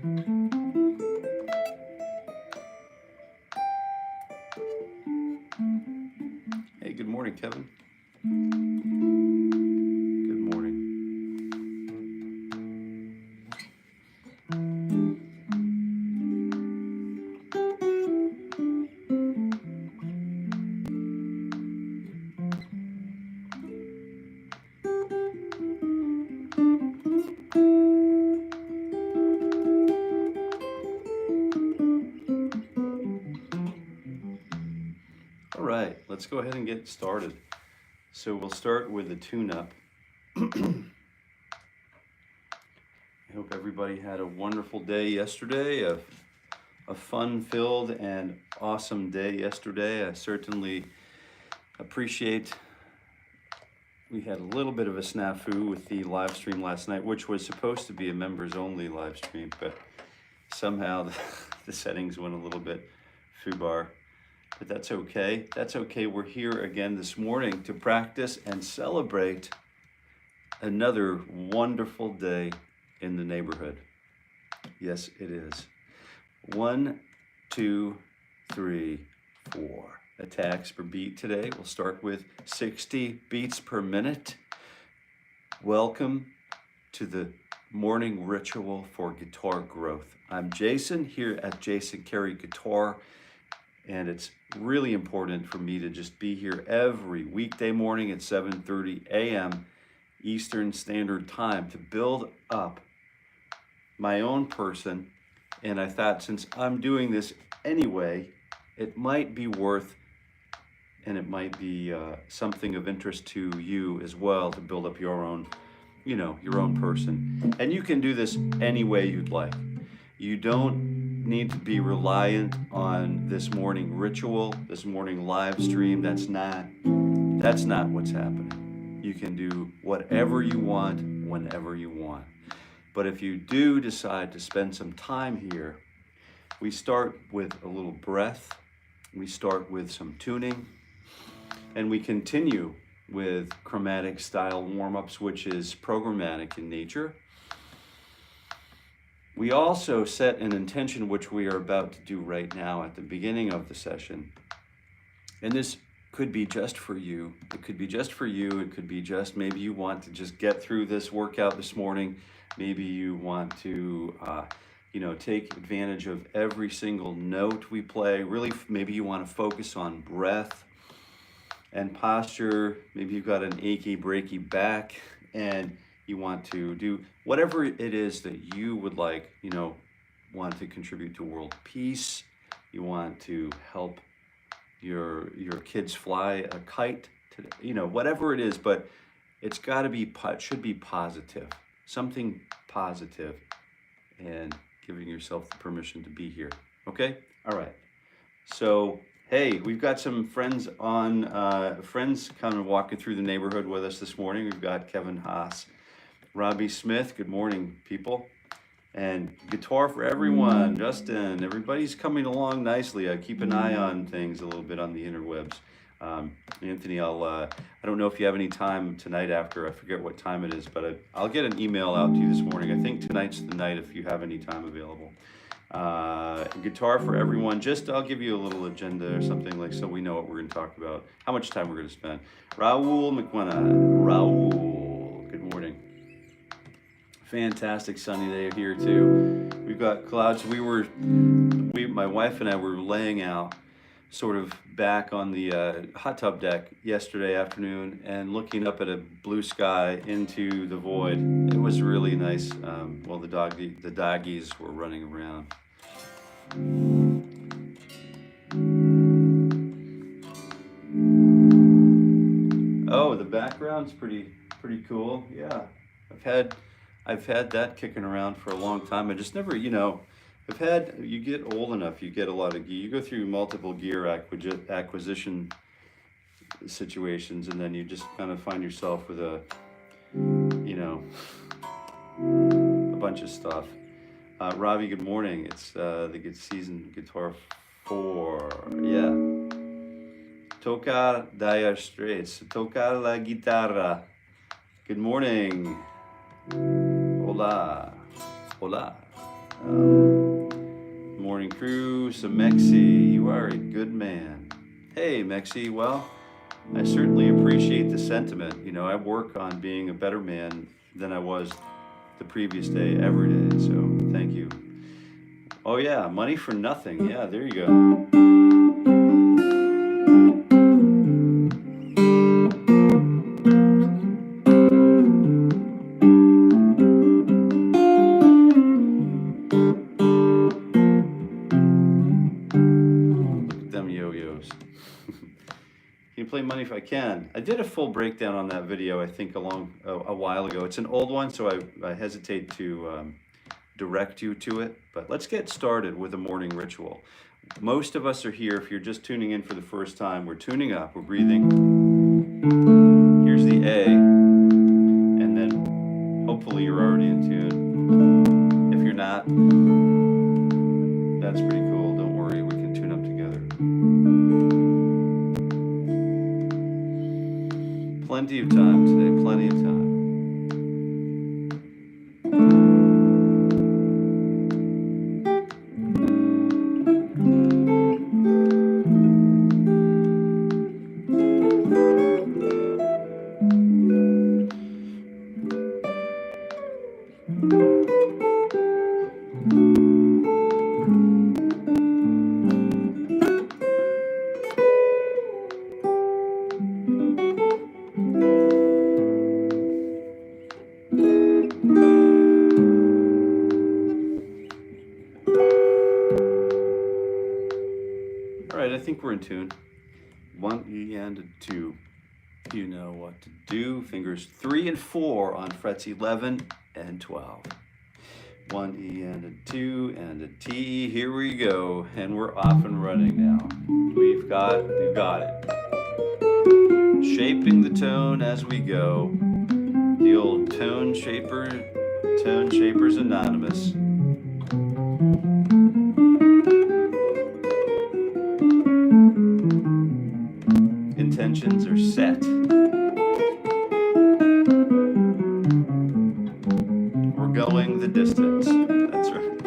Hey, good morning, Kevin. Good morning. All right, let's go ahead and get started. So we'll start with the tune-up. I hope everybody had a wonderful day yesterday, a fun-filled and awesome day yesterday. I certainly appreciate we had a little bit of a snafu with the live stream last night, which was supposed to be a members-only live stream, but somehow the settings went a little bit foobar. But that's okay. That's okay. We're here again this morning to practice and celebrate another wonderful day in the neighborhood. Yes, it is. 1, 2, 3, 4 attacks per beat today. We'll start with 60 beats per minute. Welcome to the morning ritual for guitar growth. I'm Jason here at Jason Carey Guitar, and it's really important for me to just be here every weekday morning at 7:30 a.m. Eastern Standard Time to build up my own person. And I thought, since I'm doing this anyway, it might be worth, and it might be something of interest to you as well, to build up your own, your own person. And you can do this any way you'd like. You don't need to be reliant on this morning ritual, this morning live stream. That's not what's happening. You can do whatever you want, whenever you want. But if you do decide to spend some time here, we start with a little breath, we start with some tuning, and we continue with chromatic-style warm-ups, which is programmatic in nature. We also set an intention, which we are about to do right now at the beginning of the session. And this could be just for you. It could be just for you. It could be just, maybe you want to just get through this workout this morning. Maybe you want to, take advantage of every single note we play. Really, maybe you want to focus on breath and posture. Maybe you've got an achy, breaky back, and you want to do whatever it is that you would like, want to contribute to world peace. You want to help your kids fly a kite today, whatever it is, but it's got to be, should be positive, something positive, and giving yourself the permission to be here. Okay? All right. So, hey, we've got some friends friends coming walking through the neighborhood with us this morning. We've got Kevin Haas, Robbie Smith, good morning, people. And Guitar for Everyone, Justin, everybody's coming along nicely. I keep an eye on things a little bit on the interwebs. Anthony, I don't know if you have any time tonight after, I forget what time it is, but I'll get an email out to you this morning. I think tonight's the night if you have any time available. Guitar for Everyone, I'll give you a little agenda or something, like, so we know what we're going to talk about, how much time we're going to spend. Raul McWenna, Raul, good morning. Fantastic sunny day here too. We've got clouds. My wife and I were laying out sort of back on the hot tub deck yesterday afternoon and looking up at a blue sky into the void. It was really nice. Well, the doggies were running around. Oh, the background's pretty cool. Yeah, I've had that kicking around for a long time. I just never, you get old enough, you get a lot of gear. You go through multiple gear acquisition situations, and then you just kind of find yourself with a bunch of stuff. Robbie, good morning. It's the good season Guitar 4. Yeah. Tocar Dire Straits. Tocar la guitarra. Good morning. Hola. Hola. Morning crew, so Mexi, you are a good man. Hey Mexi, well, I certainly appreciate the sentiment. You know, I work on being a better man than I was the previous day, every day, so thank you. Oh yeah, money for nothing. Yeah, there you go. Can you play Money If I Can? I did a full breakdown on that video, I think, a while ago. It's an old one, so I hesitate to direct you to it. But let's get started with a morning ritual. Most of us are here. If you're just tuning in for the first time, we're tuning up, we're breathing. Here's the A, and then hopefully you're already in tune. If you're not, that's pretty cool. Don't worry, we can tune up together. Plenty of time today, plenty of time. I think we're in tune. 1 E and a 2. You know what to do. Fingers 3 and 4 on frets 11 and 12. 1 E and a 2 and a T. Here we go, and we're off and running now. We've got it. Shaping the tone as we go. The old Tone Shapers Anonymous. Intentions are set. We're going the distance. That's right.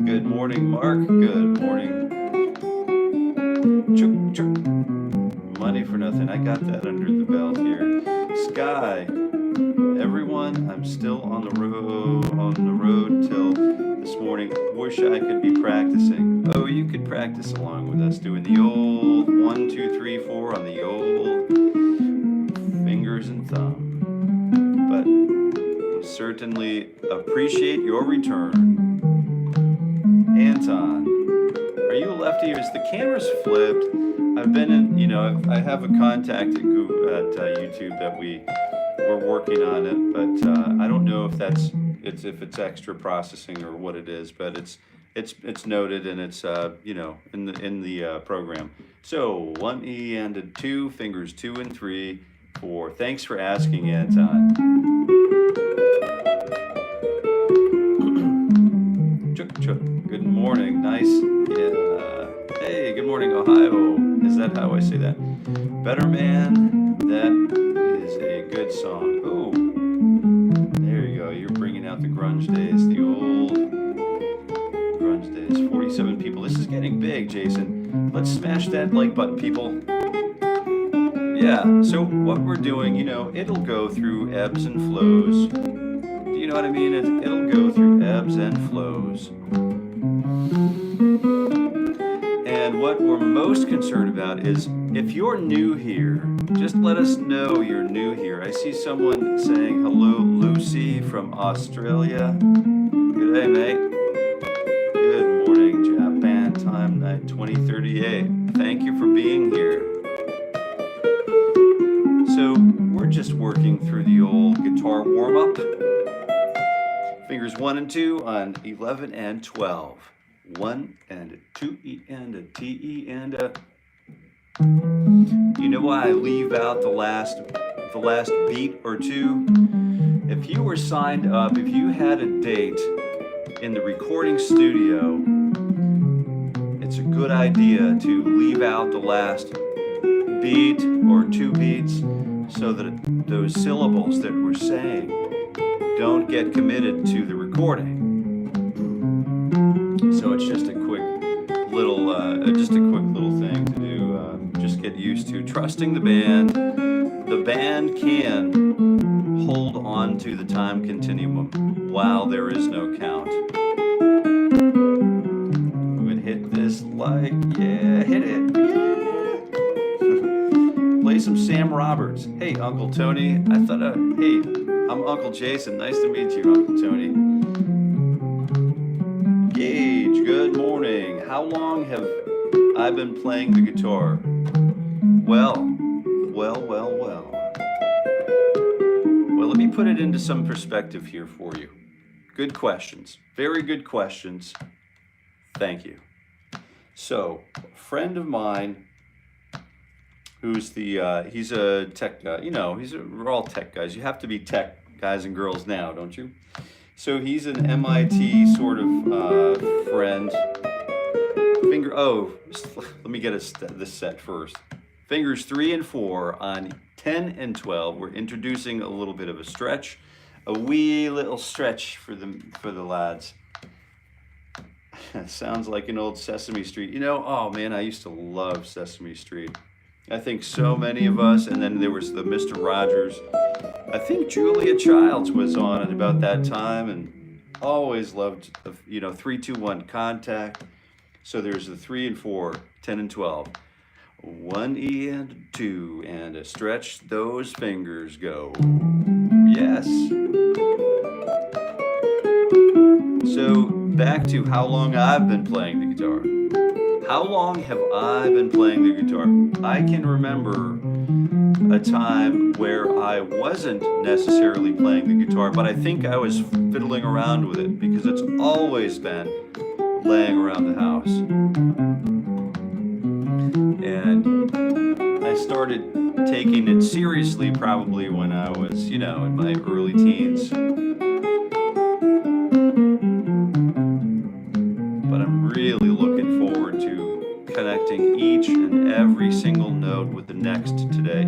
Good morning, Mark. Good morning. Chuk, chuk. Money for nothing. I got that under the belt here. Sky. Everyone, I'm still on the road till this morning. Wish I could be practicing. Oh, you could practice along with us doing the old 1, 2, 3, 4 on the old fingers and thumb. But certainly appreciate your return. Anton, are you a lefty or is the camera's flipped? I've been in, I have a contact at YouTube that we're working on it, but I don't know if if it's extra processing or what it is, but it's noted and it's in the program. So 1 E and a 2, fingers 2 and 3, 4. Thanks for asking, Anton. Chuk chuk. Good morning. Nice. Yeah. Hey, good morning, Ohio. Is that how I say that? Better Man. That is a good song. Oh, there you go. You're bringing out the grunge days, the old grunge days. 47 people. This is getting big, Jason. Let's smash that like button, people. Yeah, so what we're doing, it'll go through ebbs and flows. Do you know what I mean? It'll go through ebbs and flows. And what we're most concerned about is if you're new here, just let us know you're new here. I see someone saying hello, Lucy from Australia. Good day, mate. Good morning, Japan time night 2038. Thank you for being here. So we're just working through the old guitar warm-up. Fingers 1 and 2 on 11 and 12. 1 and a 2 E and a T E and a. You know why I leave out the last beat or two? If you were signed up, if you had a date in the recording studio, it's a good idea to leave out the last beat or 2 beats so that those syllables that we're saying don't get committed to the recording. So it's just a quick little thing to do. Just get used to trusting the band. The band can hold on to the time continuum while there is no count. I'm gonna hit this like, yeah, hit it, yeah. Play some Sam Roberts. Hey, Uncle Tony. Hey, I'm Uncle Jason. Nice to meet you, Uncle Tony. Gage, good morning. How long have I been playing the guitar? Well, let me put it into some perspective here for you. Good questions. Very good questions. Thank you. So, a friend of mine who's he's a tech guy. You know, we're all tech guys. You have to be tech guys and girls now, don't you? So he's an MIT sort of friend. Let me get this set first. Fingers 3 and 4 on 10 and 12. We're introducing a little bit of a stretch, a wee little stretch for the lads. Sounds like an old Sesame Street. You know, oh man, I used to love Sesame Street. I think so many of us, and then there was the Mr. Rogers. I think Julia Childs was on at about that time, and always loved, 3, 2, 1 contact. So there's the 3 and 4, 10 and 12. 1 E and a 2, and a stretch those fingers go. Yes. So back to how long I've been playing the guitar. How long have I been playing the guitar? I can remember a time where I wasn't necessarily playing the guitar, but I think I was fiddling around with it because it's always been laying around the house. And I started taking it seriously probably when I was, in my early teens. But I'm really looking forward to connecting each and every single note with the next today.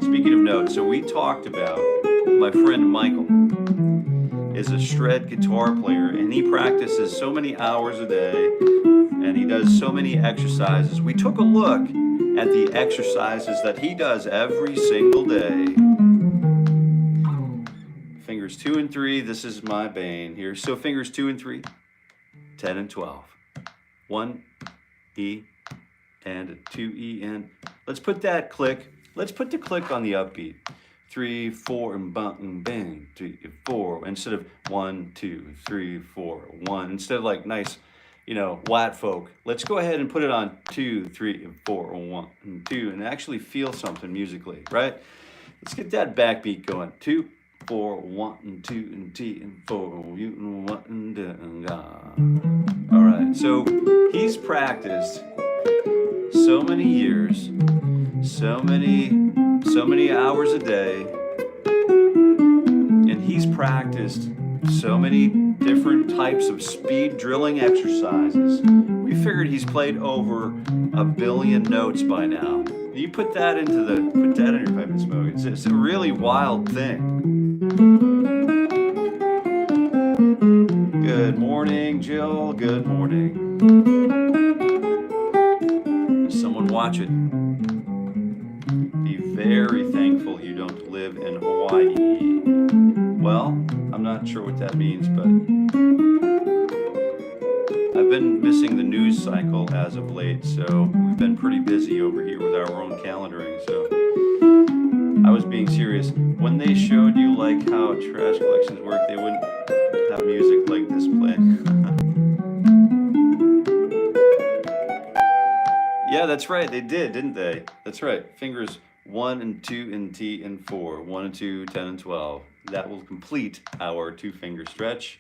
Speaking of notes, so we talked about my friend Michael is a shred guitar player, and he practices so many hours a day, and he does so many exercises. We took a look at the exercises that he does every single day. Fingers 2 and 3, this is my bane here. So fingers 2 and 3, 10 and 12. 1 E and a 2 E, and let's put the click on the upbeat. 3, 4, and bang, 3, 4, instead of 1, 2, 3, 4, 1, instead of like nice, Watt folk. Let's go ahead and put it on 2, 3, and 4, 1, and 2, and actually feel something musically, right? Let's get that backbeat going. 2, 4, 1, and 2, and T, and 4, 1, and all right, so he's practiced so many years, so many hours a day, and he's practiced so many different types of speed drilling exercises. We figured he's played over 1 billion notes by now. You put that in your pipe and smoke. It's a really wild thing. Good morning, Jill. Good morning. Is someone watching? Be very thankful you don't live in Hawaii. Well, I'm not sure what that means, but I've been missing the news cycle as of late, so we've been pretty busy over here with our own calendaring, so I was being serious. When they showed you like how trash collections work, they wouldn't have music like this playing. Yeah, that's right, they did, didn't they? That's right, fingers 1 and 2 and T and 4, 1 and 2, 10 and 12. That will complete our 2-finger stretch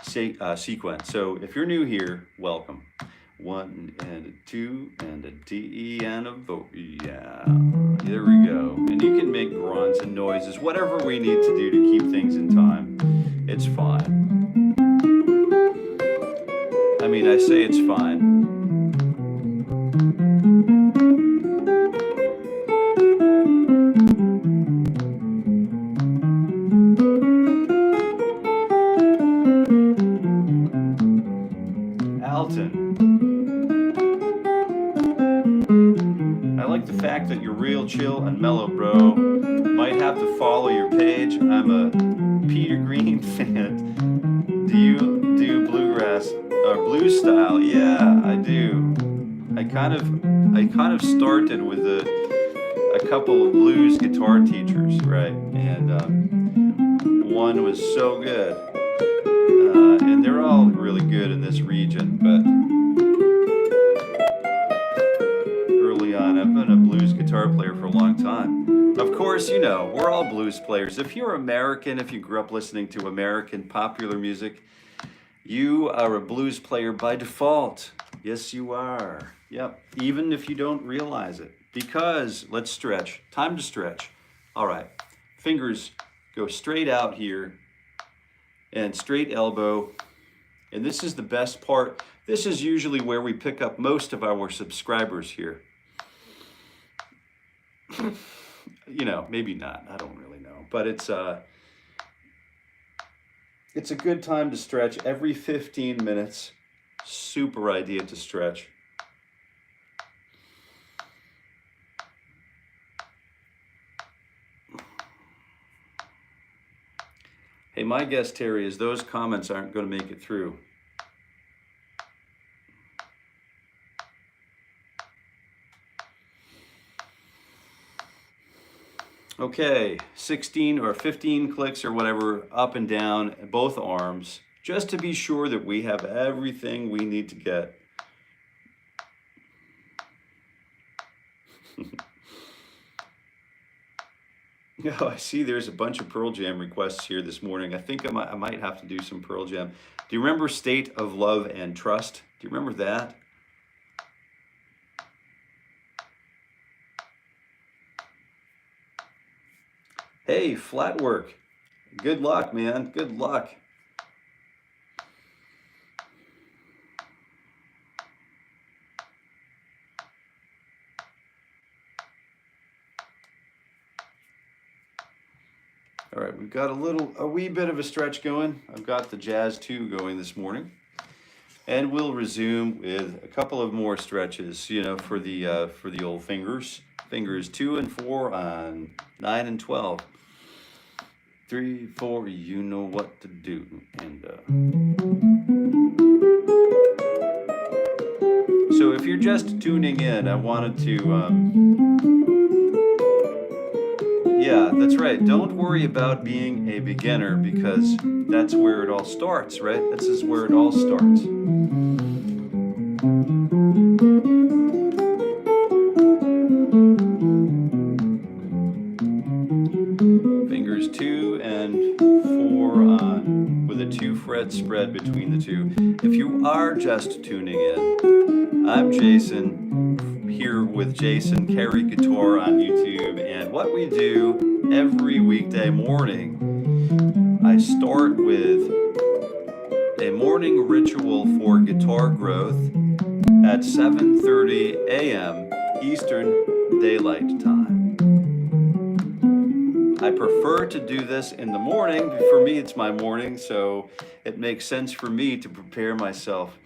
sequence. So if you're new here, welcome. 1 and a 2 and a D and a V. Yeah, there we go. And you can make grunts and noises, whatever we need to do to keep things in time. It's fine. I say it's fine. on, mellow bro. Might have to follow your page. I'm a Peter Green fan. Do you do bluegrass or blues style? Yeah, I do. I kind of started with a couple of blues guitar teachers, right? And one was so good, and they're all really good in this region. But early on, I've been a blues guitar player for a long time. Of course, you know, we're all blues players. If you're American, if you grew up listening to American popular music, you are a blues player by default. Yes, you are. Yep, even if you don't realize it. Because, let's stretch. Time to stretch. All right, fingers go straight out here and straight elbow. And this is the best part. This is usually where we pick up most of our subscribers here. You know, maybe not. I don't really know. But it's a good time to stretch every 15 minutes. Super idea to stretch. Hey, my guess, Terry, is those comments aren't going to make it through. Okay, 16 or 15 clicks or whatever, up and down, both arms, just to be sure that we have everything we need to get. Oh, I see there's a bunch of Pearl Jam requests here this morning. I think I might have to do some Pearl Jam. Do you remember State of Love and Trust? Do you remember that? Hey, Flatwork. Good luck, man. Good luck. All right, we've got a wee bit of a stretch going. I've got the Jazz 2 going this morning. And we'll resume with a couple of more stretches, you know, for the old fingers. Fingers 2 and 4 on 9 and 12. 3, 4, you know what to do. And so if you're just tuning in, I wanted to yeah, that's right. Don't worry about being a beginner because that's where it all starts, right? This is where it all starts. Fingers 2 and 4 on with a 2-fret spread between the two. If you are just tuning in, I'm Jason, here with Jason Carey Guitar on YouTube, and what we do every weekday morning, I start with a morning ritual for guitar growth at 7:30 a.m. Eastern Daylight Time. I prefer to do this in the morning. For me, it's my morning, so it makes sense for me to prepare myself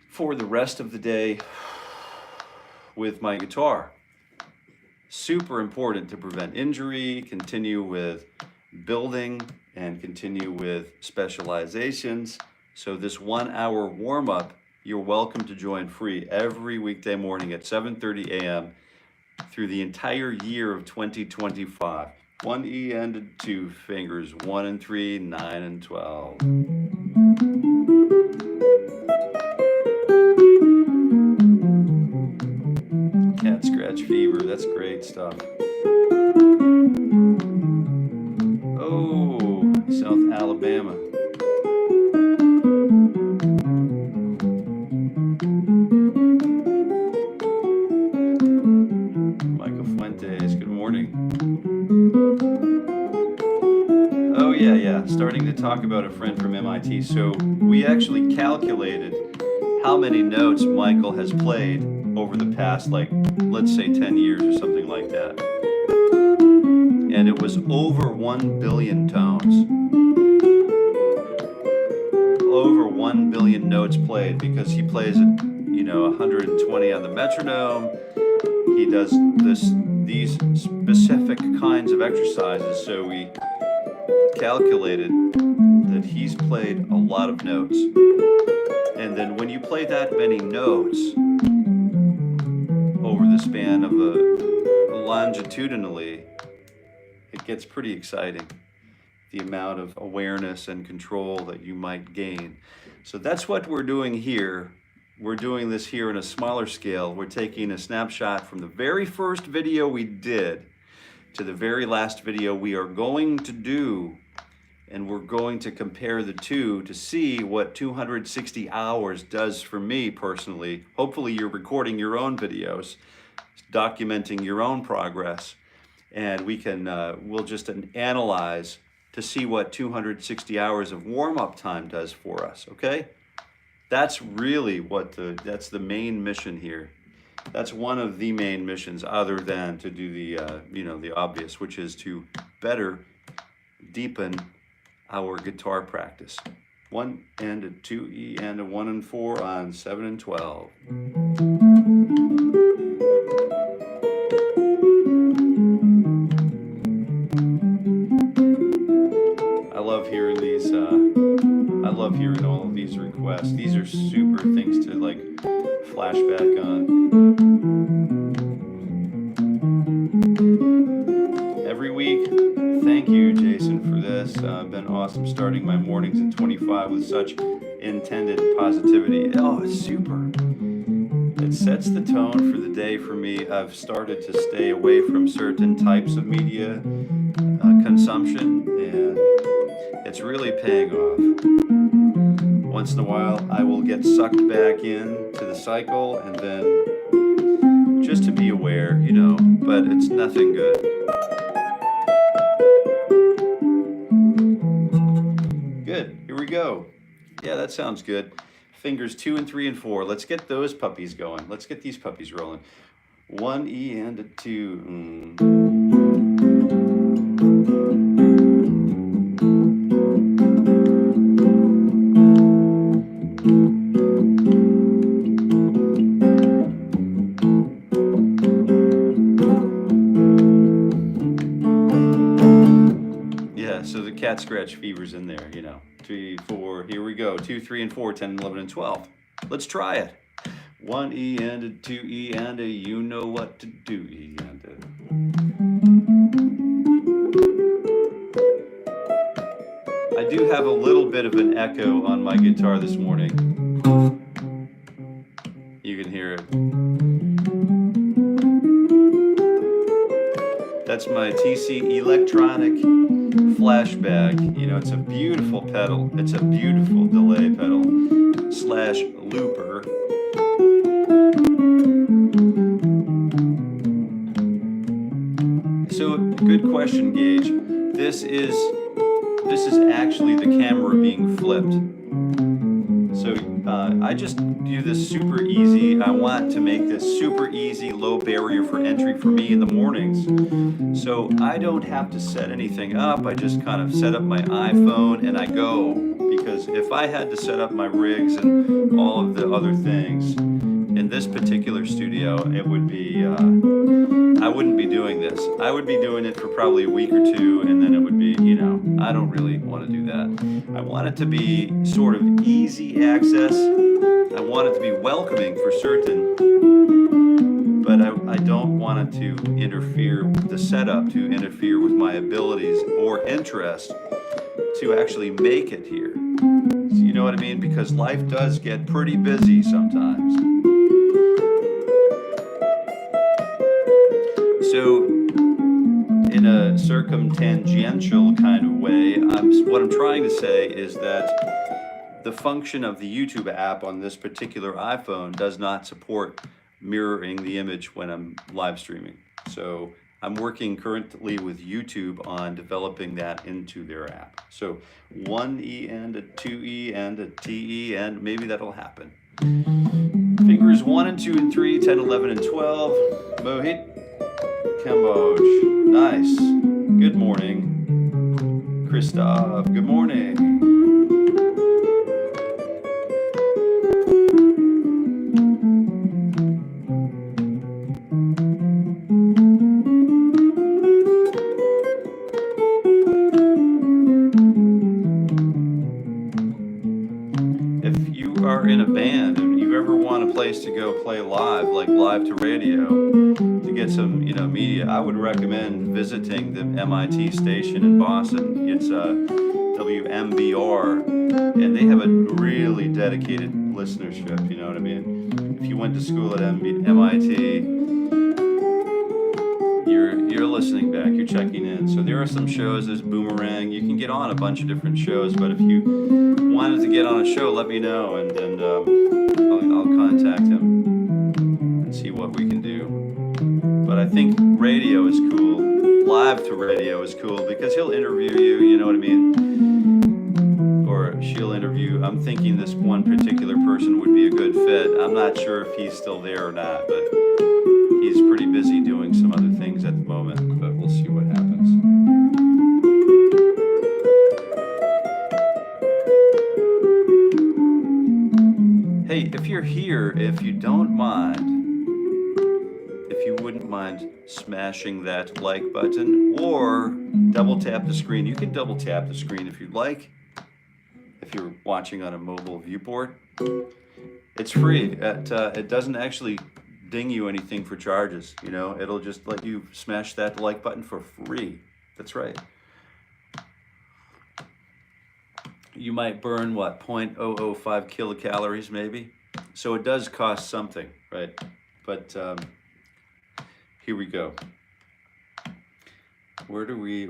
for the rest of the day with my guitar. Super important to prevent injury, continue with building, and continue with specializations. So this 1-hour warm-up, you're welcome to join free every weekday morning at 7:30 a.m. through the entire year of 2025. 1 E and 2 fingers, 1 and 3, 9 and 12. Cat scratch fever, that's great stuff. Oh, South Alabama. Michael Fuentes, good morning. Oh yeah, starting to talk about a friend from MIT. So we actually calculated how many notes Michael has played over the past, like, let's say 10 years or something like that. And it was over 1 billion tones. Over 1 billion notes played, because he plays it, you know, 120 on the metronome. he does these specific kinds of exercises. So we calculated that he's played a lot of notes. And then when you play that many notes over the span of longitudinally, it gets pretty exciting, the amount of awareness and control that you might gain. So that's what we're doing here. We're doing this here in a smaller scale. We're taking a snapshot from the very first video we did to the very last video we are going to do, and we're going to compare the two to see what 260 hours does for me personally. Hopefully you're recording your own videos, documenting your own progress, and we can we'll just analyze to see what 260 hours of warm-up time does for us, okay? That's really what that's the main mission here. That's one of the main missions, other than to do the the obvious, which is to better deepen our guitar practice. 1 and a 2E and a 1 and 4 on 7 and 12. I love hearing these. I love hearing all of these requests. These are super things to like flashback on. Every week. Thank you, Jason, for this. Been awesome starting my mornings at 25 with such intended positivity. Oh, it's super. It sets the tone for the day for me. I've started to stay away from certain types of media consumption, and it's really paying off. Once in a while, I will get sucked back in to the cycle, and then just to be aware, but it's nothing good. Good, here we go. Yeah, that sounds good. Fingers 2 and 3 and 4. Let's get those puppies going. Let's get these puppies rolling. 1 E and a 2. Yeah, so the cat scratch fever's in there, 3, 4, here we go. 2, 3, and 4, 10, 11, and 12. Let's try it. 1 E and a 2 E and a, you know what to do, E and a. I do have a little bit of an echo on my guitar this morning. You can hear it. That's my TC Electronic flashback. It's a beautiful pedal. It's a beautiful delay pedal / looper. So, good question, Gage. This is actually the camera being flipped. So I just do this super easy. I want to make this super easy, low barrier for entry for me in the mornings. So I don't have to set anything up. I just kind of set up my iPhone and I go. Because if I had to set up my rigs and all of the other things in this particular studio, it would be, I wouldn't be doing this. I would be doing it for probably a week or two, and then it would be, I don't really want to do that. I want it to be sort of easy access. I want it to be welcoming for certain, but I don't want it to interfere with the setup, to interfere with my abilities or interest to actually make it here. You know what I mean? Because life does get pretty busy sometimes. So, in a circumtangential kind of way, what I'm trying to say is that the function of the YouTube app on this particular iPhone does not support mirroring the image when I'm live streaming. So I'm working currently with YouTube on developing that into their app. So 1 E and a 2 E and a T E, and maybe that'll happen. Fingers 1 and 2 and 3, 10, 11, and 12. Mohit. Cambodge. Nice. Good morning. Christoph. Good morning. in a band and you ever want a place to go play live, like live to radio, to get some, media, I would recommend visiting the MIT station in Boston. It's WMBR, and they have a really dedicated listenership, you know what I mean? If you went to school at MIT, you're listening back, you're checking in. So there are some shows, there's Boomerang, you can get on a bunch of different shows, but if you wanted to get on a show, let me know, and I'll contact him and see what we can do. But I think radio is cool, live to radio is cool, because he'll interview you, you know what I mean? Or she'll interview, I'm thinking this one particular person would be a good fit. I'm not sure if he's still there or not, but he's pretty busy doing some other things at the moment, but we'll see what happens. Hey, if you're here, if you don't mind, if you wouldn't mind smashing that like button or double tap the screen. You can double tap the screen if you'd like, if you're watching on a mobile viewport. It's free. It doesn't actually ding you anything for charges, it'll just let you smash that like button for free. That's right. You might burn what, 0.005 kilocalories maybe, so it does cost something, right? But here we go. What are we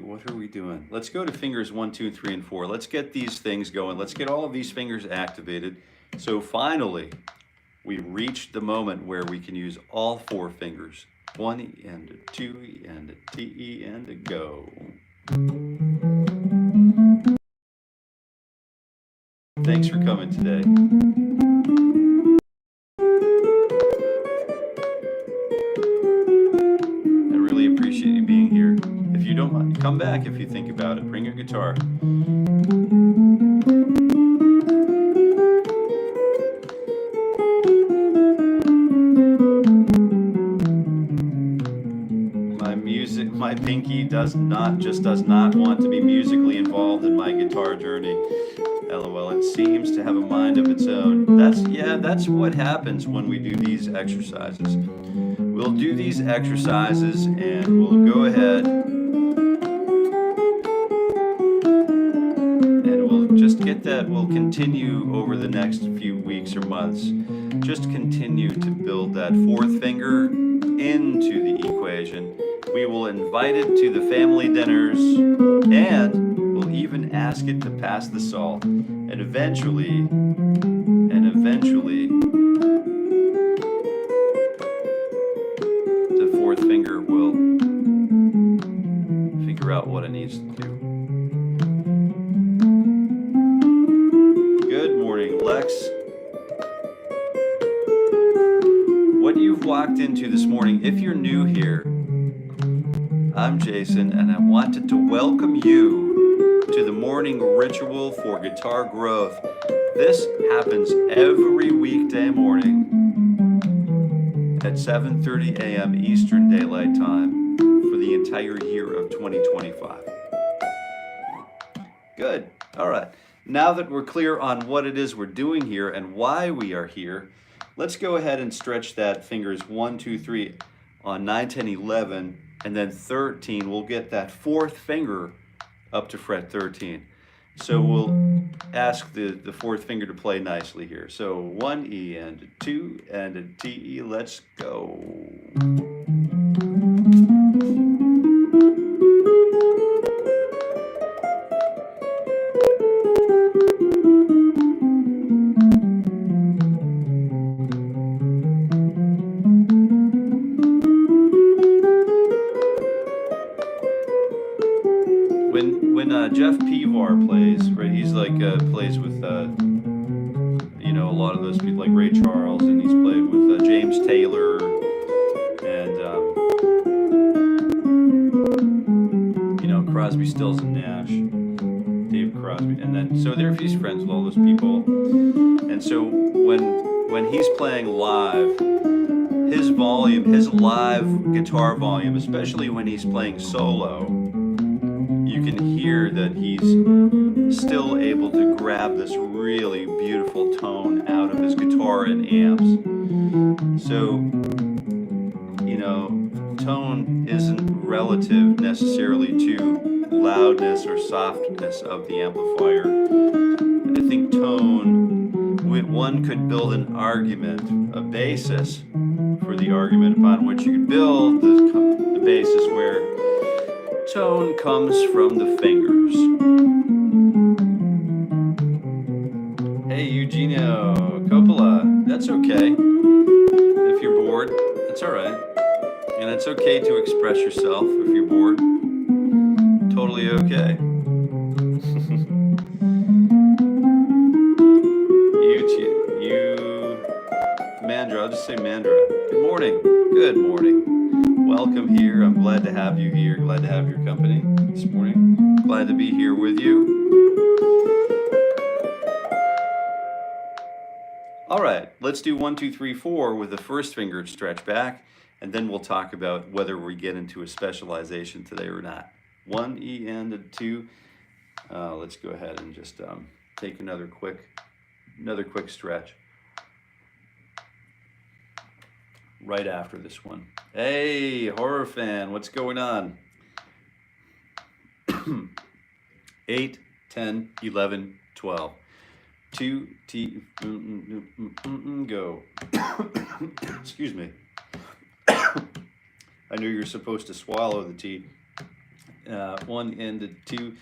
doing? Let's go to fingers 1, 2, 3, and 4. Let's get these things going. Let's get all of these fingers activated. So finally, we reached the moment where we can use all 4 fingers. 1 E and a 2 E and a T E and a go. Thanks for coming today. I really appreciate you being here. If you don't mind, come back if you think about it. Bring your guitar. My pinky does not want to be musically involved in my guitar journey. LOL, it seems to have a mind of its own. That's what happens when we do these exercises. We'll do these exercises and we'll go ahead and we'll just get that. We'll continue over the next few weeks or months. Just continue to build that 4th finger into the equation. We will invite it to the family dinners, and we'll even ask it to pass the salt. And eventually, the 4th finger will figure out what it needs to do. Good morning, Lex. What you've walked into this morning, if you're new here, I'm Jason, and I wanted to welcome you to the morning ritual for guitar growth. This happens every weekday morning at 7:30 a.m. Eastern Daylight Time for the entire year of 2025. Good. All right. Now that we're clear on what it is we're doing here and why we are here, let's go ahead and stretch that fingers 1, 2, 3 on 9, 10, 11. And then 13, we'll get that 4th finger up to fret 13. So we'll ask the 4th finger to play nicely here. So 1 E and a 2 and a T E, let's go. When Jeff Pevar plays, right? He's like plays with a lot of those people like Ray Charles, and he's played with James Taylor and Crosby, Stills and Nash, Dave Crosby, and then so he's friends with all those people, and so when he's playing live, his volume, his live guitar volume, especially when he's playing solo, you can hear that he's still able to grab this really beautiful tone out of his guitar and amps. So, you know, tone isn't relative necessarily to loudness or softness of the amplifier. I think tone, one could build an argument, a basis for the argument upon which you could build the basis where tone comes from the fingers. Hey, Eugenio Coppola, that's okay. If you're bored, that's all right. And it's okay to express yourself if you're bored. Totally okay. Mandra, I'll just say Mandra. Good morning. Good morning. Welcome here. I'm glad to have you here. Glad to have your company this morning. Glad to be here with you. All right, let's do 1, 2, 3, 4 with the first finger stretch back, and then we'll talk about whether we get into a specialization today or not. 1 E and a 2. Let's go ahead and just take another quick stretch right after this one. Hey, horror fan, what's going on? 8, 10, 11, 12. 2 T go. Excuse me. I knew you were supposed to swallow the T. 1 and a 2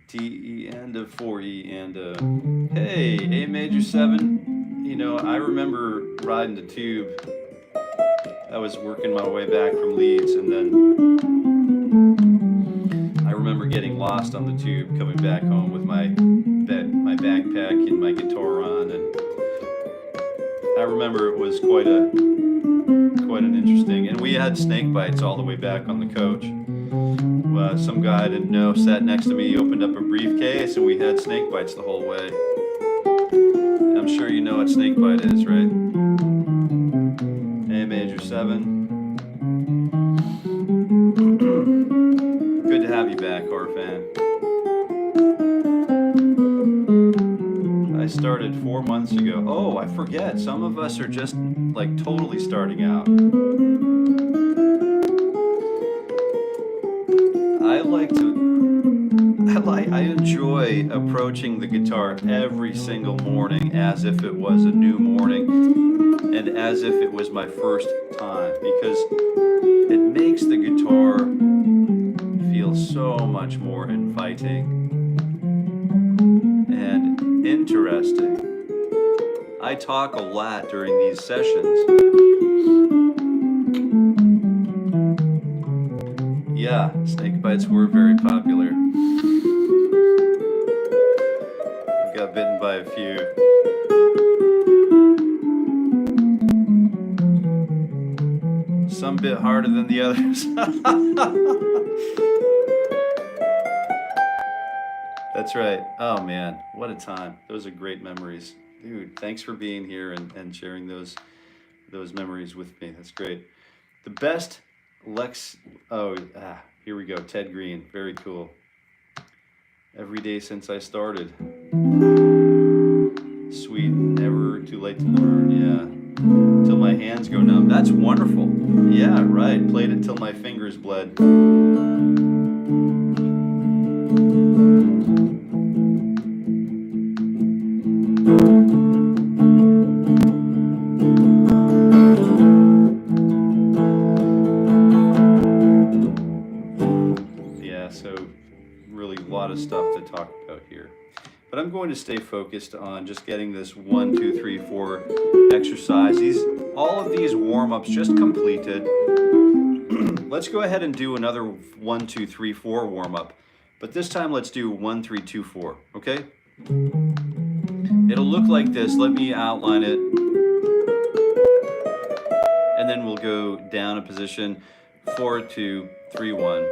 T E and a 4 E and a hey, A major 7. You know, I remember riding the tube. I was working my way back from Leeds, and then I remember getting lost on the tube coming back home with my backpack and my guitar on, and I remember it was quite an interesting, and we had snake bites all the way back on the coach. Some guy I didn't know sat next to me, opened up a briefcase, and we had snake bites the whole way. I'm sure you know what snake bite is, right? A major 7. Good to have you back, horror fan. I started 4 months ago. Oh, I forget. Some of us are just like totally starting out. I enjoy approaching the guitar every single morning as if it was a new morning and as if it was my first time, because it makes the guitar feel so much more inviting and interesting. I talk a lot during these sessions. Yeah, snake bites were very popular. I got bitten by a few. Some bit harder than the others. That's right. Oh man, what a time. Those are great memories. Dude, thanks for being here and sharing those memories with me. That's great. The best here we go. Ted Green. Very cool. Every day since I started. Sweet, never too late to learn. Yeah. Till my hands go numb. That's wonderful. Yeah, right. Played it till my fingers bled. Of stuff to talk about here, but I'm going to stay focused on just getting this 1, 2, 3, 4 exercise. All of these warm-ups just completed. Let's go ahead and do another 1, 2, 3, 4 warm-up, but this time let's do 1, 3, 2, 4. Okay, it'll look like this. Let me outline it, and then we'll go down a position. 4, 2, 3, 1.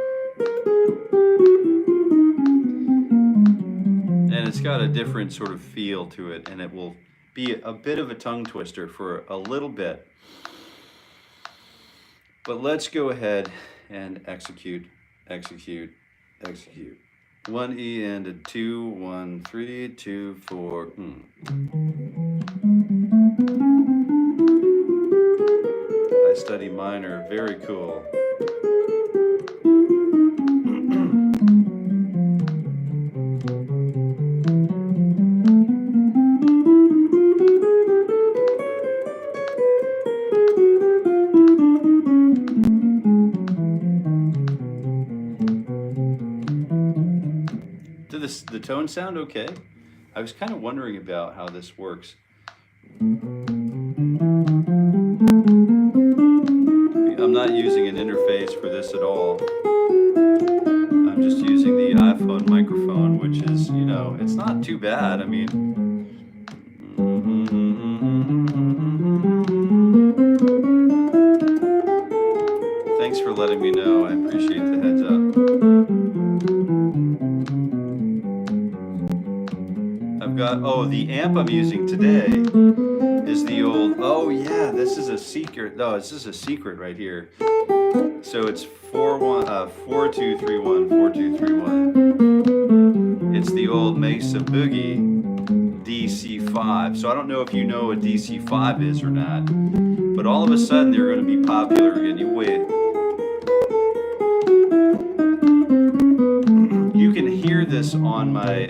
And it's got a different sort of feel to it, and it will be a bit of a tongue twister for a little bit. But let's go ahead and execute, execute, execute. 1 E and a 2, 1, 3, 2, 4. I study minor, very cool. Did the tone sound okay? I was kind of wondering about how this works. I'm not using an interface for this at all. I'm just using the iPhone microphone, which is, you know, it's not too bad. I mean, thanks for letting me know. I appreciate the heads up. I've got, oh, the amp I'm using today is the old, oh yeah, this is a secret. No, this is a secret right here. So it's 4231, 4231. It's the old Mesa Boogie DC5. So I don't know if you know what DC5 is or not, but all of a sudden they're going to be popular again. You wait. You can hear this on my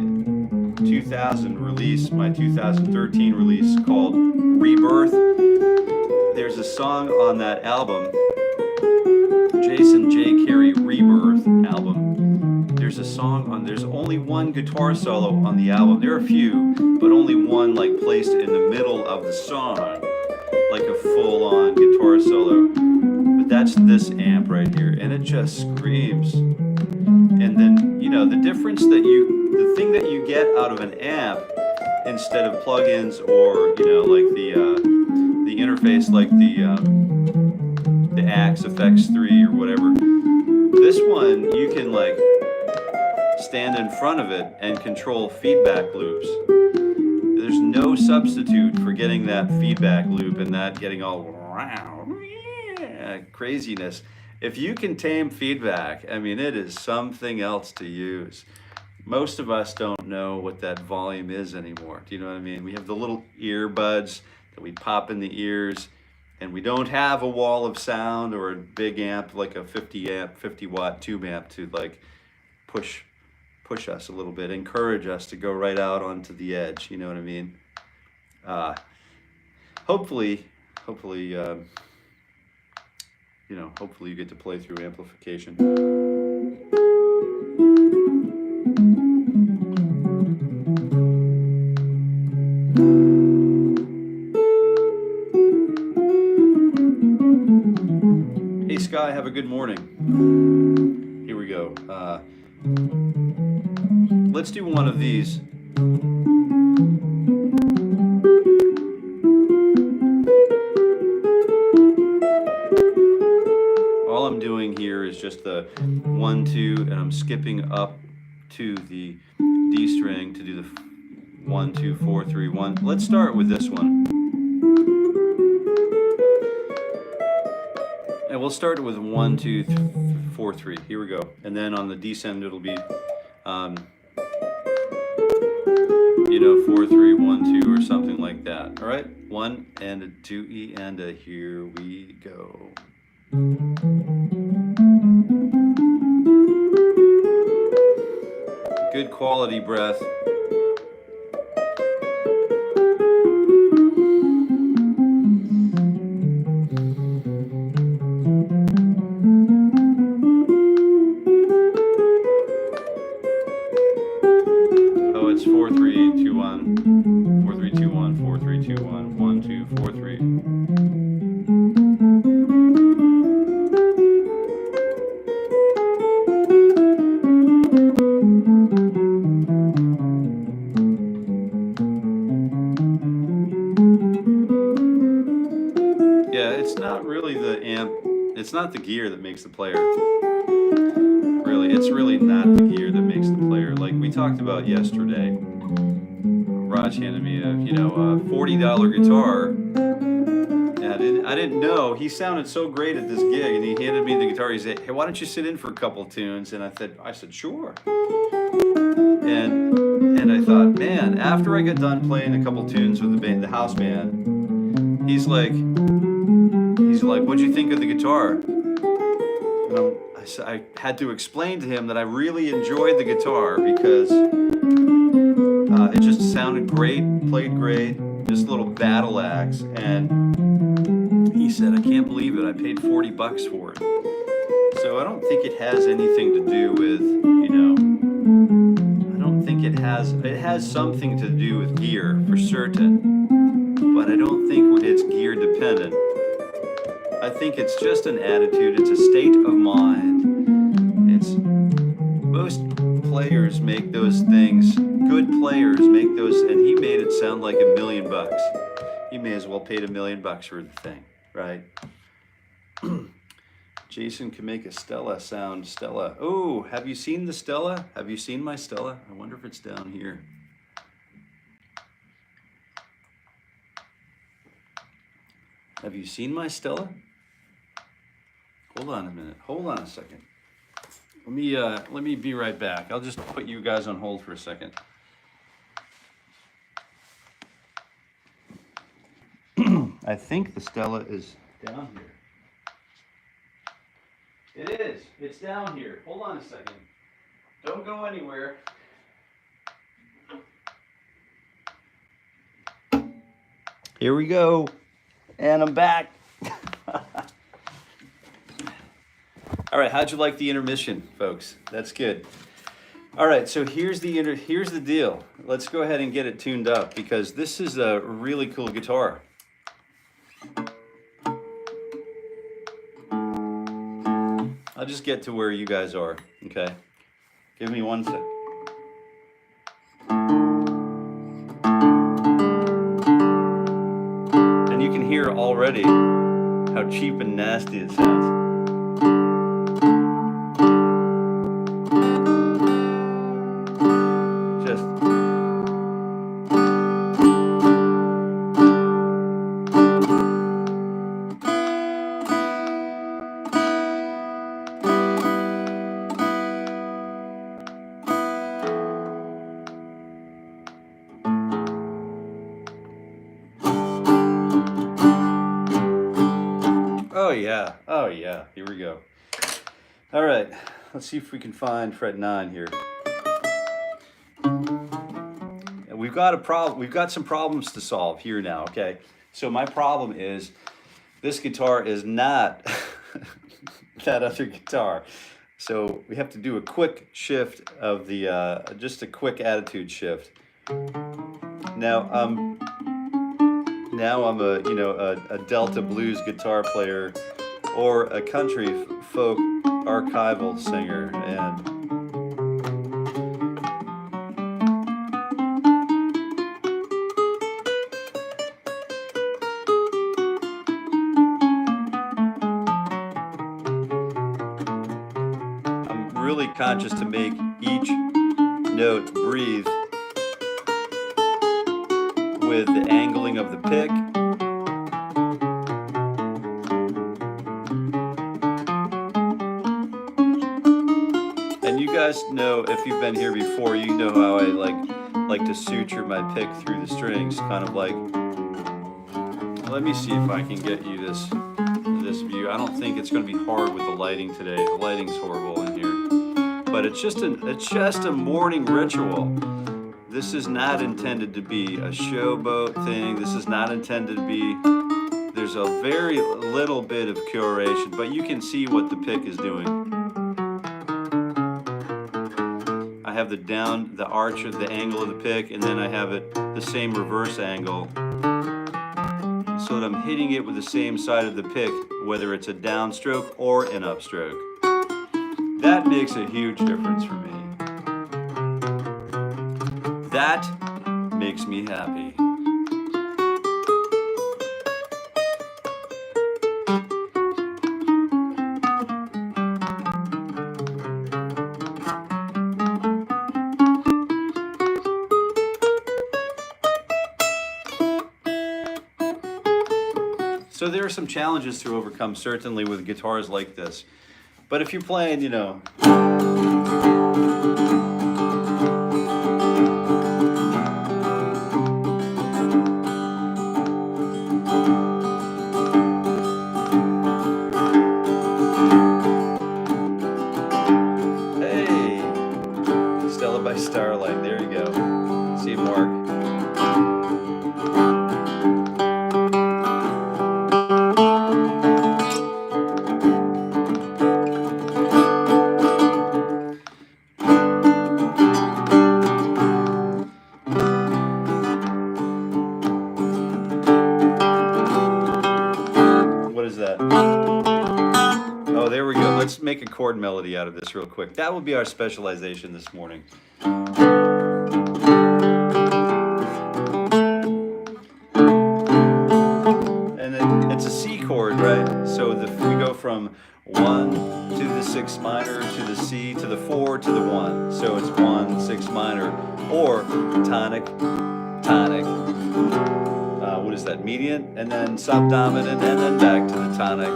2000 release, my 2013 release called Rebirth. There's a song on that album, Jason J. Carey Rebirth album. There's a song on, there's only one guitar solo on the album. There are a few, but only one like placed in the middle of the song, like a full-on guitar solo. But that's this amp right here, and it just screams. And then, you know, the difference that the thing that you get out of an amp instead of plugins or, you know, like the interface, like the Axe FX3 or whatever. This one, you can like stand in front of it and control feedback loops. There's no substitute for getting that feedback loop and that getting all craziness. If you can tame feedback, I mean, it is something else to use. Most of us don't know what that volume is anymore. Do you know what I mean? We have the little earbuds that we pop in the ears, and we don't have a wall of sound or a big amp like a 50 watt tube amp to like push us a little bit, encourage us to go right out onto the edge. You know what I mean? Hopefully, you know, hopefully you get to play through amplification. Hey Sky, have a good morning. Here we go. Let's do one of these. All I'm doing here is just the 1, 2, and I'm skipping up to the D string to do the 1, 2, 4, 3, 1. Let's start with this one. And we'll start with 1, 2, 4, 3. Here we go. And then on the descend, it'll be, you know, 4, 3, 1, 2, or something like that. All right? 1 and a 2 E and a here we go. Good quality breath. Oh, it's 4, 3, 2, 1. 4, 3, 2, 1. 4, 3, 2, 1. 1, 2, 4, 3. It's not the gear that makes the player. Really, it's really not the gear that makes the player. Like we talked about yesterday, Raj handed me a, you know, a $40 guitar. And I didn't know. He sounded so great at this gig, and he handed me the guitar. He said, "Hey, why don't you sit in for a couple tunes?" And I said, "Sure." after I got done playing a couple tunes with the band, the house band, he's like, what'd you think of the guitar? And I had to explain to him that I really enjoyed the guitar because it just sounded great, played great, just a little battle axe. And he said, I can't believe it, I paid $40 for it. So I don't think it has anything to do with, you know, I don't think it has something to do with gear for certain, but I don't think it's gear dependent. I think it's just an attitude, it's a state of mind. Most players make those things, good players make those, and he made it sound like $1 million. He may as well paid $1 million for the thing, right? Jason can make a Stella sound. Stella. Oh, have you seen the Stella? Have you seen my Stella? I wonder if it's down here. Have you seen my Stella? Hold on a minute. Hold on a second. Let me be right back. I'll just put you guys on hold for a second. I think the Stella is down here. It is. It's down here. Hold on a second. Don't go anywhere. Here we go. And I'm back. All right, how'd you like the intermission, folks? That's good. All right, so here's the deal. Let's go ahead and get it tuned up because this is a really cool guitar. I'll just get to where you guys are, okay? Give me one sec. And you can hear already how cheap and nasty it sounds. Oh yeah, here we go. All right, let's see if we can find fret 9 here. We've got a problem, we've got some problems to solve here now, okay? So my problem is, this guitar is not that other guitar. So we have to do a quick shift of the, just a quick attitude shift. Now I'm a Delta blues guitar player or a country folk archival singer, and I'm really conscious to make each note breathe with the angling of the pick. And you guys know, if you've been here before, you know how I like to suture my pick through the strings, kind of like. Let me see if I can get you this view. I don't think it's going to be hard with the lighting today. The lighting's horrible in here, but it's just a morning ritual. This is not intended to be a showboat thing. This is not intended to be, there's a very little bit of curation, but you can see what the pick is doing. I have the arch of the angle of the pick, and then I have it the same reverse angle, so that I'm hitting it with the same side of the pick, whether it's a downstroke or an upstroke. That makes a huge difference for me. That makes me happy. So there are some challenges to overcome, certainly, with guitars like this. But if you're playing, you know, There you go. See, Mark. What is that? Oh, there we go. Let's make a chord melody out of this real quick. That will be our specialization this morning. And it's a C chord, right? So we go from 1 to the 6 minor to the C to the 4 to the 1. So it's 1, 6 minor, or tonic, tonic. What is that? Median, and then subdominant, and then back to the tonic.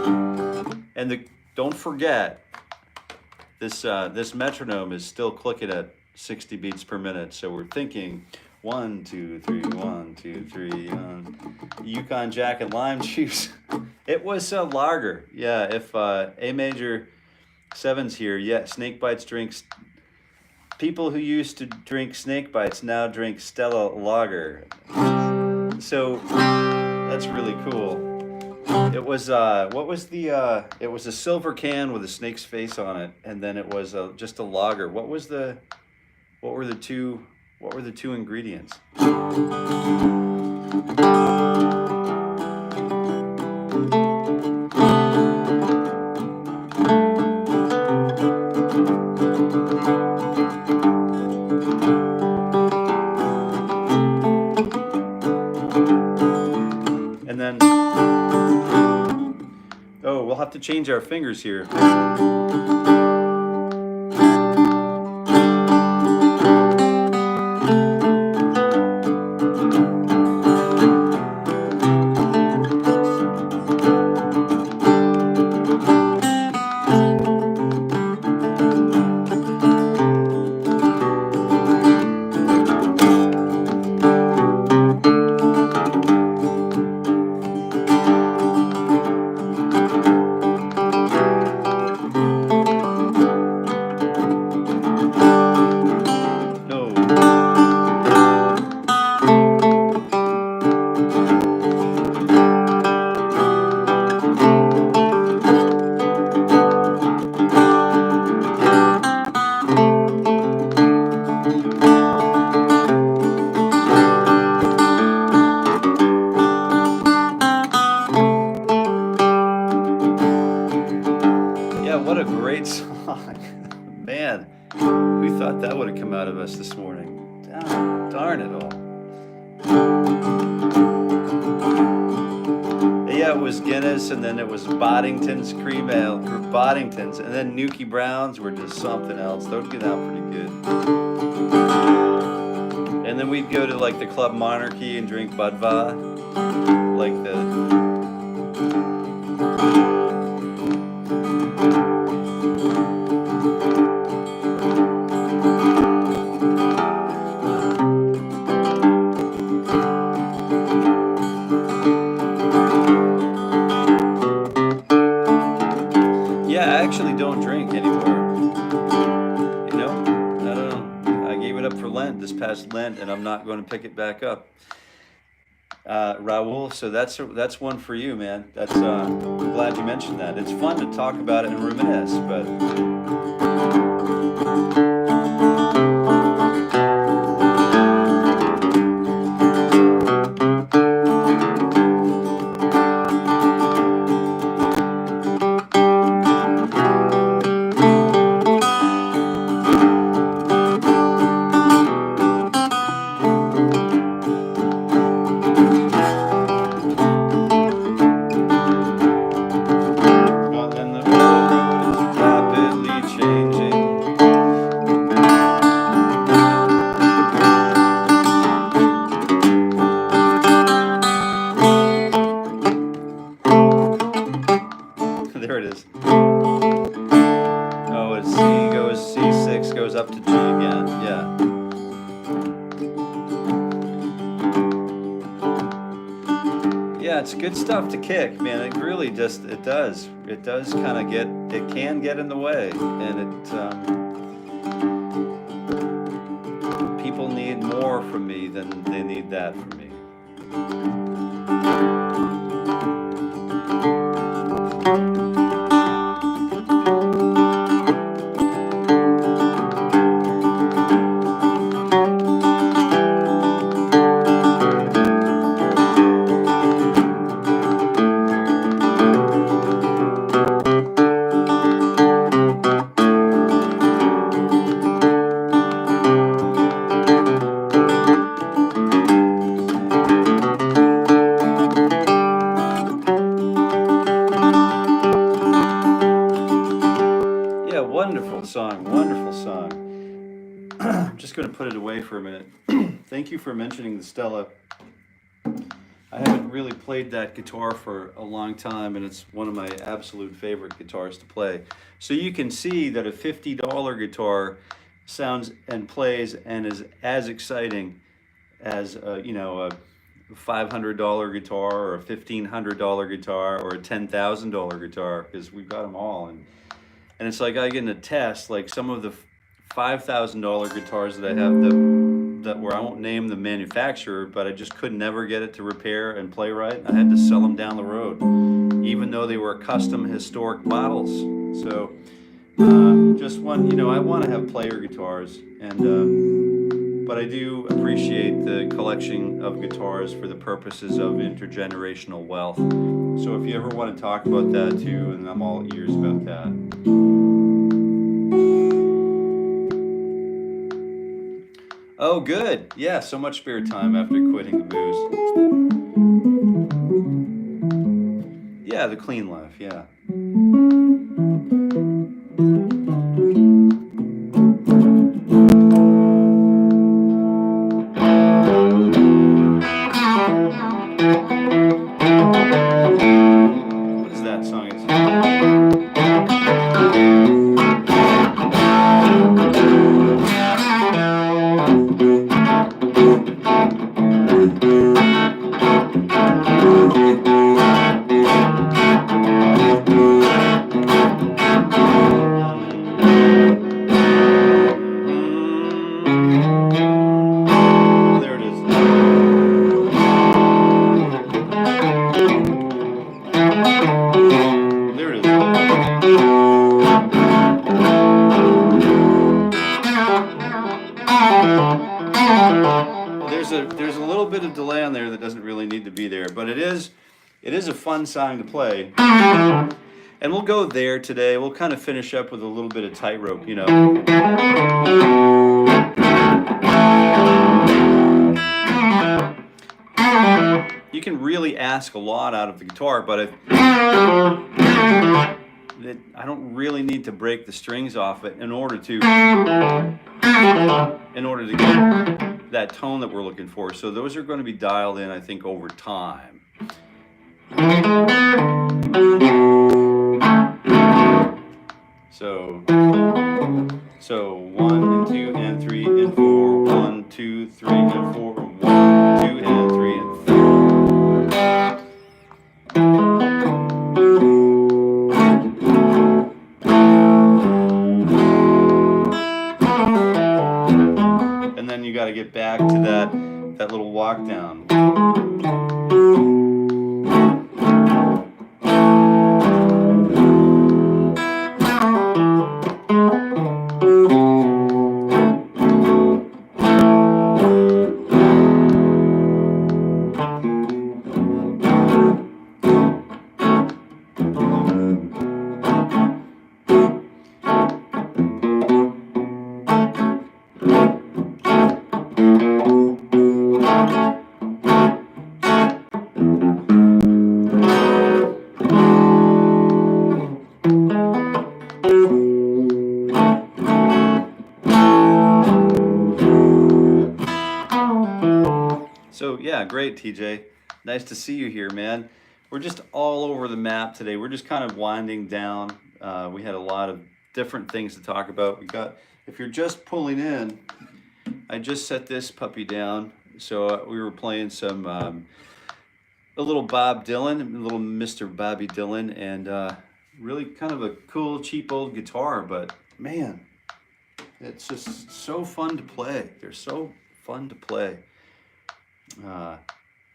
And don't forget, this metronome is still clicking at 60 beats per minute. So we're thinking 1, 2, 3, 1, 2, 3. Yukon Jack and lime juice. It was a lager. Yeah, if A major 7's here, yeah, snake bites drinks. People who used to drink snake bites now drink Stella lager. So that's really cool. It was what was the it was a silver can with a snake's face on it, and then it was just a lager. What were the two ingredients? And then, oh, we'll have to change our fingers here. What a great song. Man, who thought that would have come out of us this morning? Darn it all. Yeah, it was Guinness, and then it was Boddington's Cream Ale, Boddington's, and then Nuki Browns were just something else. Those get out pretty good. And then we'd go to like the Club Monarchy and drink Budva, like the... actually don't drink anymore. You know, I don't know. I gave it up for Lent, this past Lent, and I'm not going to pick it back up. Raul, so that's one for you, man. That's I'm glad you mentioned that. It's fun to talk about it and reminisce, but there it is. Oh, it's C6 goes up to G again. Yeah. Yeah, it's good stuff to kick, man. It really just it does kind of can get in the way, and people need need more from me than they need that from me. Wonderful song, wonderful song. I'm just going to put it away for a minute. Thank you for mentioning the Stella. I haven't really played that guitar for a long time, and it's one of my absolute favorite guitars to play. So you can see that a $50 guitar sounds and plays and is as exciting as you know, a $500 guitar or a $1,500 guitar or a $10,000 guitar, because we've got them all. And it's like I can attest, like some of the $5,000 guitars that I have that where I won't name the manufacturer, but I just could never get it to repair and play right. I had to sell them down the road, even though they were custom historic models. So just one, you know, I want to have player guitars, and but I do appreciate the collection of guitars for the purposes of intergenerational wealth. So if you ever want to talk about that too, and I'm all ears about that. Oh, good. Yeah, so much spare time after quitting the booze. Yeah, the clean life, yeah. What is that song? There's a little bit of delay on there that doesn't really need to be there, but it is a fun song to play. And we'll go there today. We'll kind of finish up with a little bit of tightrope, you know. You can really ask a lot out of the guitar, but I don't really need to break the strings off it in order to get that tone that we're looking for. So those are going to be dialed in, I think, over time. So 1 and 2 and 3 and 4, 1, 2, 3 and 4, 1, 2 and 3 and 4. And then you got to get back to that little walk down. So yeah, great, TJ. Nice to see you here, man. We're just all over the map today. We're just kind of winding down. We had a lot of different things to talk about. If you're just pulling in, I just set this puppy down. So we were playing some, a little Bob Dylan, a little Mr. Bobby Dylan, and really kind of a cool, cheap old guitar, but man, it's just so fun to play. They're so fun to play.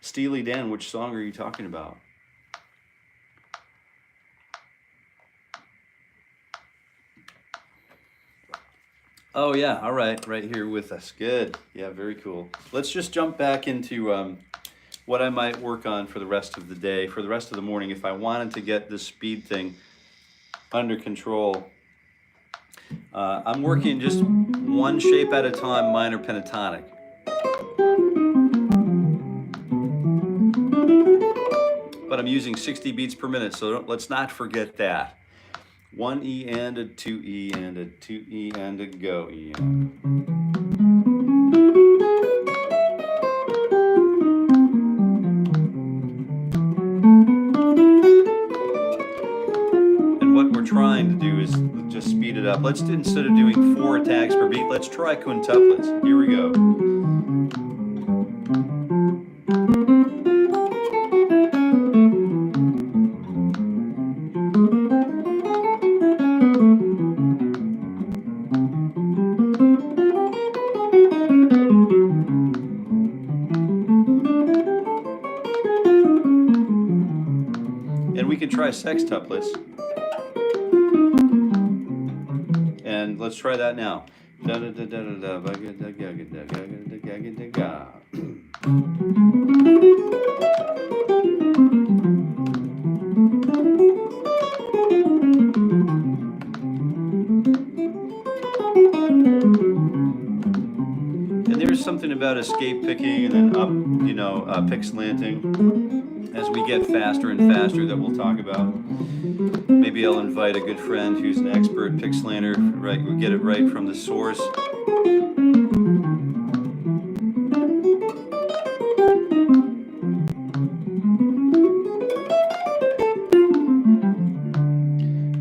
Steely Dan, which song are you talking about? Oh yeah, all right, right here with us. Good. Yeah, very cool. Let's just jump back into what I might work on for the rest of the day, for the rest of the morning, if I wanted to get this speed thing under control. I'm working just one shape at a time, minor pentatonic. But I'm using 60 beats per minute, so let's not forget that. 1 E and a 2 E and a 2 E and a go E. And what we're trying to do is just speed it up. Let's do, instead of doing 4 attacks per beat, let's try quintuplets. Here we go. We can try sextuplets, and let's try that now. And there's something about escape picking and then up, you know, pick slanting. As we get faster and faster, that we'll talk about. Maybe I'll invite a good friend who's an expert pick slanter, right? We'll get it right from the source.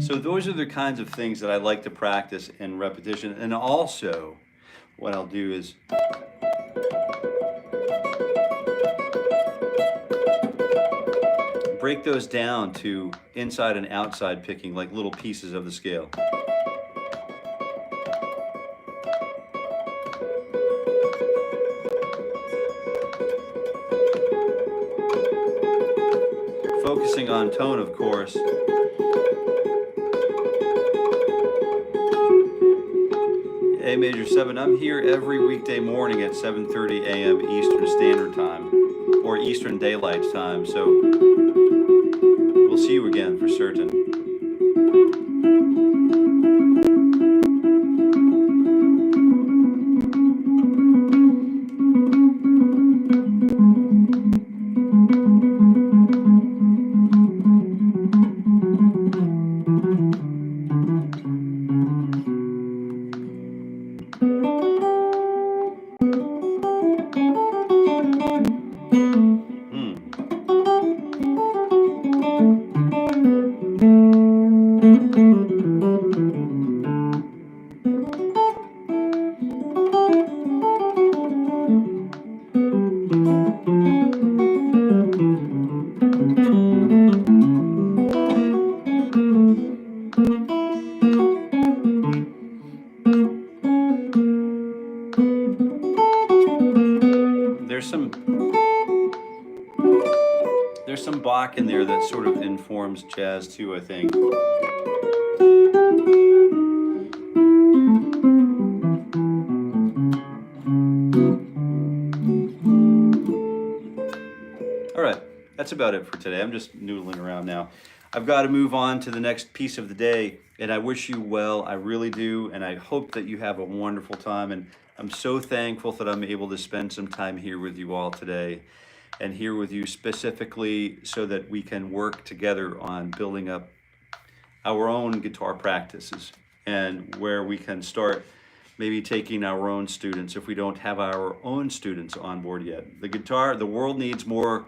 So those are the kinds of things that I like to practice in repetition. And also, what I'll do is break those down to inside and outside picking, like little pieces of the scale. Focusing on tone, of course. A major 7, I'm here every weekday morning at 7:30 a.m. Eastern Standard Time, or Eastern Daylight Time, so we'll see you again for certain. There's some Bach in there that sort of informs jazz too, I think. All right, that's about it for today. I'm just noodling around now. I've got to move on to the next piece of the day, and I wish you well. I really do, and I hope that you have a wonderful time. And I'm so thankful that I'm able to spend some time here with you all today, and here with you specifically so that we can work together on building up our own guitar practices, and where we can start maybe taking our own students if we don't have our own students on board yet. The world needs more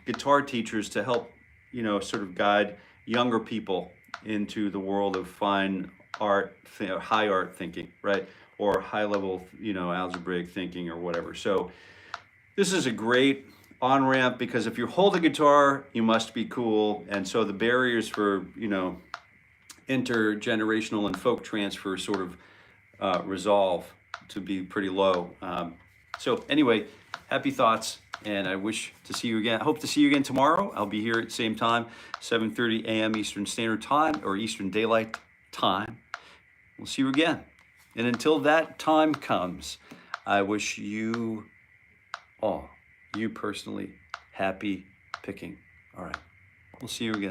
guitar teachers to help, you know, sort of guide younger people into the world of fine art, high art thinking, right? Or high level, you know, algebraic thinking or whatever. So this is a great on-ramp, because if you hold a guitar, you must be cool. And so the barriers for, you know, intergenerational and folk transfer sort of resolve to be pretty low. So anyway, happy thoughts, and I wish to see you again. I hope to see you again tomorrow. I'll be here at the same time, 7:30 a.m. Eastern Standard Time, or Eastern Daylight Time. We'll see you again. And until that time comes, I wish you all, you personally, happy picking. All right. We'll see you again.